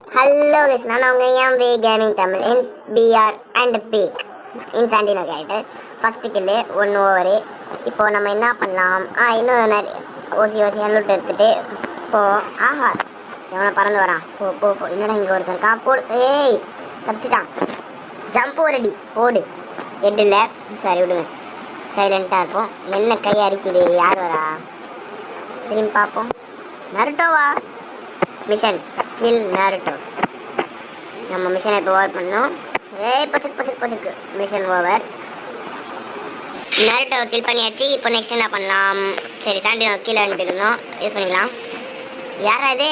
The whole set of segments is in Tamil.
Hello guys, நான் அவங்க M gaming Tamil in BR and peak in Santino character. First kill 1 over. இப்போது நம்ம என்ன பண்ணலாம்? இன்னும் நிறைய ஓசி லூட் எடுத்துகிட்டு இப்போது எவனை பறந்து வரான். போ என்னடா இங்கே ஒருத்தருக்கா போடு. ஏய் தப்பிச்சிட்டான். ஜம்ப் ஒரு அடி போடு. ஹெட்டில் சரி விடுங்க, சைலண்ட்டாக இருப்போம். என்ன கை அடிக்குது, யார் வரா? திரும்பி பார்ப்போம். நருட்டோவா? Mission kill Naruto. நம்ம மிஷனை இப்போ ஓவர் பண்ணோம். பச்சுக்கு மிஷன் ஓவர். நருட்டோவை கில் பண்ணியாச்சு. இப்போ நெக்ஸ்ட் என்ன பண்ணலாம்? சரி, சாண்டினோ கீழே அனுப்பியிருந்தோம், யூஸ் பண்ணிக்கலாம். யாரா இது?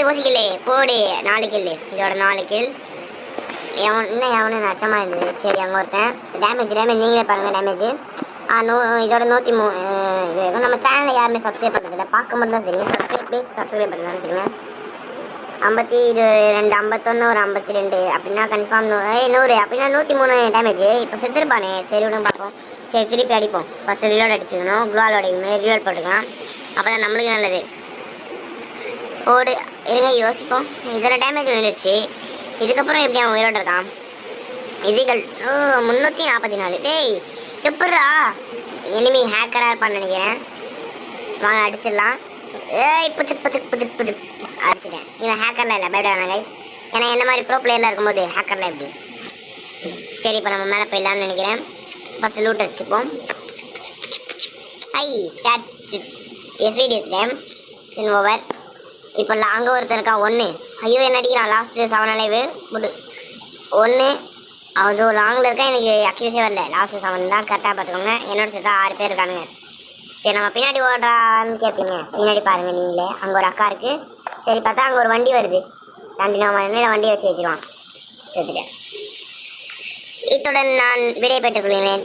ஓசிக்கலே போடு. 4 கில்லு, இதோட 4 கில். எவனு நச்சமாக இருந்தது. சரி, அங்கே ஒருத்தன். டேமேஜ் நீங்களே பாருங்கள். டேமேஜ் இதோட 103. இது நம்ம சேனலில் யாருமே சப்ஸ்கிரைப் பண்ணுறதில்ல, பார்க்க மட்டும் தான் சரி. சப்ஸ்கிரைப் பண்ணலான்னு 50, இது 2 51, ஒரு 52 அப்படின்னா கன்ஃபார்ம் 100 அப்படின்னா 103 டேமேஜ். இப்போ செத்துருப்பானே. சரி விடுங்க பார்ப்போம். சரி, திருப்பி அடிப்போம். First reload அடிச்சுக்கணும். குளோவால் அடிக்கணும். ரிலோட் போட்டுக்கலாம், அப்போ தான் நம்மளுக்கு நல்லது. போடு இருங்க, யோசிப்போம். இதில் டேமேஜ் விழுந்துச்சு. இதுக்கப்புறம் எப்படி அவன் உயிரோடு இருக்கான்? இதுகள் 344. டேய் எப்பட்றா? எனிமி ஹேக்கராக இருப்பான்னு நினைக்கிறேன். வாங்க அடிச்சிடலாம். புச்சுக் அடிச்சிட்டேன். இவன் ஹேக்கரில் இல்லை, பயப்பட கைஸ். ஏன்னா என்ன மாதிரி ப்ரோ பிளேயரில் இருக்கும்போது ஹேக்கரில் எப்படி? சரி, இப்போ நம்ம மேலே போயிடலான்னு நினைக்கிறேன். ஃபஸ்ட்டு லூட் அடிச்சுப்போம். ஸ்டார்ட் எஸ்விடி எடுத்துட்டேன். சின்ன ஓவர். இப்போ அங்கே ஒருத்தர் இருக்கா. 1. ஐயோ என்ன அடிக்கிறான்? லாஸ்ட்டு 7 அலைவு முடு 1. அது லாங்கில் இருக்கா. எனக்கு அக்யூஸே வரல. லாஸ்ட்டு 7 தான். கரெக்டாக பார்த்துக்கோங்க. என்னோட சேர்த்தா 6 பேர் இருக்கானுங்க. சரி, நம்ம பின்னாடி ஓடுறான்னு கேட்பீங்க. பின்னாடி பாருங்கள் நீங்களே. அங்கே ஒரு அக்கா இருக்குது. சரி, பார்த்தா அங்கே ஒரு வண்டி வருது. சாண்டினோ மண்ணில் வண்டியை வச்சு ஏற்றிடுவான். சேர்த்துட்டேன். இத்துடன் நான் விடை பெற்றுக் கொள்கிறேன்.